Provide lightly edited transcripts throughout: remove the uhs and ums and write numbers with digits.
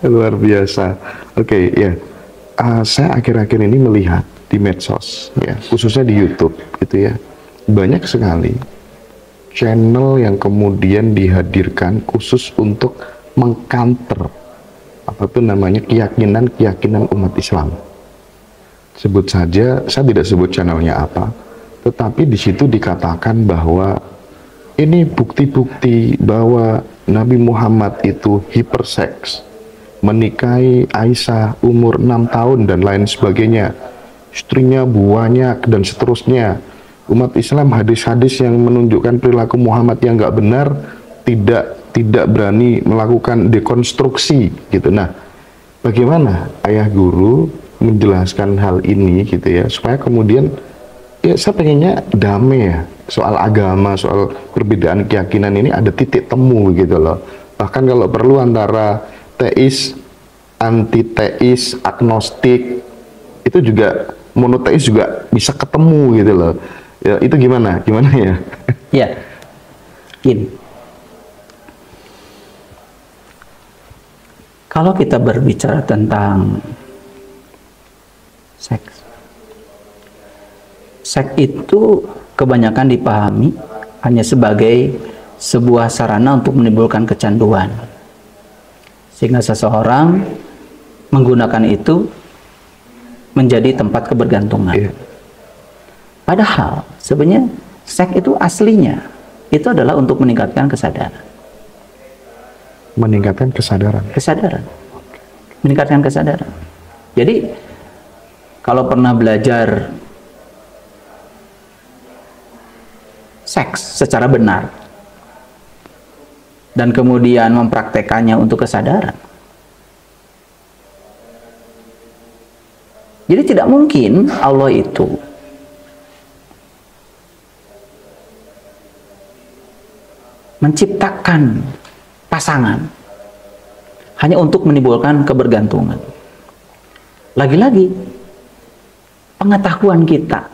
Luar biasa. Oke, ya. Saya akhir-akhir ini melihat di medsos, ya, khususnya di YouTube, gitu ya, banyak sekali channel yang kemudian dihadirkan khusus untuk mengcounter apa tuh namanya keyakinan umat Islam. Sebut saja, saya tidak sebut channelnya apa, tetapi di situ dikatakan bahwa ini bukti-bukti bahwa Nabi Muhammad itu hiperseks, menikahi Aisyah umur 6 tahun dan lain sebagainya, istrinya banyak dan seterusnya. Umat Islam hadis-hadis yang menunjukkan perilaku Muhammad yang nggak benar tidak berani melakukan dekonstruksi gitu. Nah, bagaimana ayah guru menjelaskan hal ini gitu ya, supaya kemudian ya saya pengennya damai ya, soal agama, soal perbedaan keyakinan ini ada titik temu gitu loh. Bahkan kalau perlu antara teis, antiteis, agnostik, itu juga monoteis juga bisa ketemu gitu loh. Ya, itu gimana ya? Ya, gini. Kalau kita berbicara tentang seks, seks itu kebanyakan dipahami hanya sebagai sebuah sarana untuk menimbulkan kecanduan, sehingga seseorang menggunakan itu menjadi tempat kebergantungan. Yeah. Padahal sebenarnya seks itu aslinya itu adalah untuk meningkatkan kesadaran. Meningkatkan kesadaran. Kesadaran. Meningkatkan kesadaran. Jadi kalau pernah belajar seks secara benar dan kemudian mempraktekannya untuk kesadaran, jadi tidak mungkin Allah itu menciptakan pasangan hanya untuk menimbulkan kebergantungan. Lagi-lagi pengetahuan kita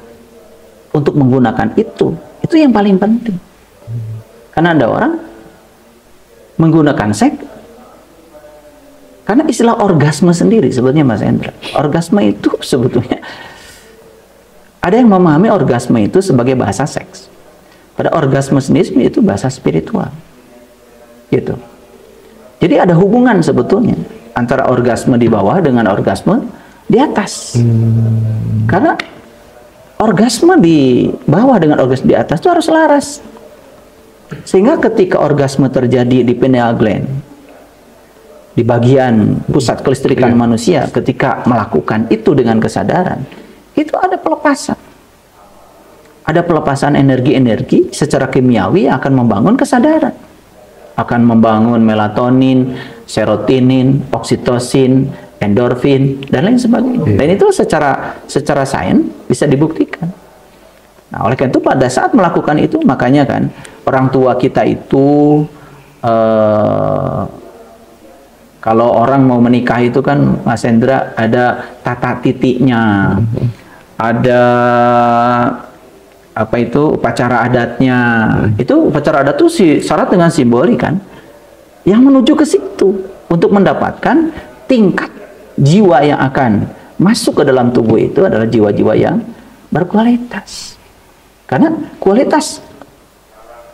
untuk menggunakan itu yang paling penting. Karena ada orang menggunakan seks karena istilah orgasme sendiri sebetulnya, Mas Hendra. Orgasme itu sebetulnya ada yang memahami orgasme itu sebagai bahasa seks. Pada orgasme sendiri itu bahasa spiritual. Gitu. Jadi ada hubungan sebetulnya antara orgasme di bawah dengan orgasme di atas. Karena orgasme di bawah dengan orgasme di atas itu harus selaras. Sehingga ketika orgasme terjadi di pineal gland, di bagian pusat kelistrikan manusia, ketika melakukan itu dengan kesadaran, itu ada pelepasan. Ada pelepasan energi-energi secara kimiawi yang akan membangun kesadaran. Akan membangun melatonin, serotonin, oksitosin, endorfin, dan lain sebagainya. Dan itu secara sains bisa dibuktikan. Nah, oleh karena itu pada saat melakukan itu, makanya kan orang tua kita itu kalau orang mau menikah itu kan, Mas Hendra, ada tata titiknya, ada apa itu upacara adatnya. Itu upacara adat itu syarat dengan simbolik kan, yang menuju ke situ untuk mendapatkan tingkat jiwa yang akan masuk ke dalam tubuh itu adalah jiwa-jiwa yang berkualitas. Karena kualitas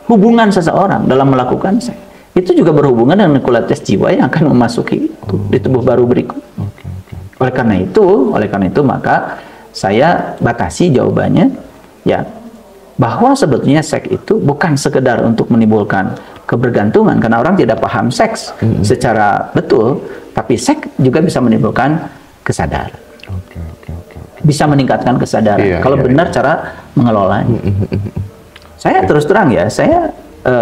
hubungan seseorang dalam melakukan seks itu juga berhubungan dengan kualitas jiwa yang akan memasuki itu di tubuh baru berikut. Oleh karena itu maka saya batasi jawabannya ya, bahwa sebetulnya seks itu bukan sekedar untuk menimbulkan kebergantungan, karena orang tidak paham seks secara betul, tapi seks juga bisa menimbulkan kesadaran. Bisa meningkatkan kesadaran kalau benar cara mengelolanya. Saya terus terang ya, saya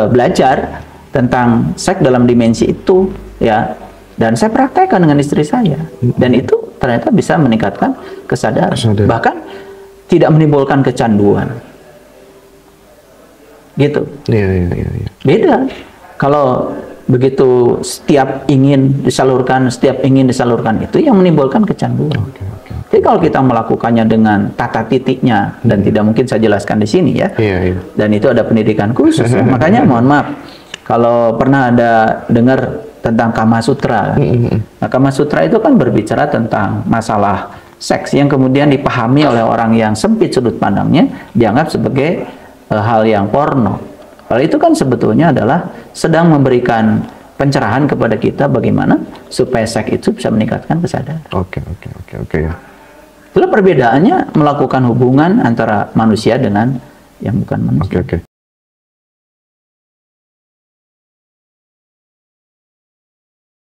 belajar tentang seks dalam dimensi itu ya, dan saya praktekkan dengan istri saya, dan itu ternyata bisa meningkatkan kesadaran. Bahkan tidak menimbulkan kecanduan. Gitu. Beda kalau begitu setiap ingin disalurkan itu yang menimbulkan kecanduan. Jadi kalau kita melakukannya dengan tata titiknya, dan tidak mungkin saya jelaskan di sini ya, dan itu ada pendidikan khusus. Makanya mohon maaf, Kalau pernah ada dengar tentang Kama Sutra, kan? Nah, Kama Sutra itu kan berbicara tentang masalah seks yang kemudian dipahami oleh orang yang sempit sudut pandangnya, dianggap sebagai hal yang porno. Kalau itu kan sebetulnya adalah sedang memberikan pencerahan kepada kita bagaimana supaya seks itu bisa meningkatkan kesadaran. Oke ya. Itulah perbedaannya melakukan hubungan antara manusia dengan yang bukan manusia. Oke.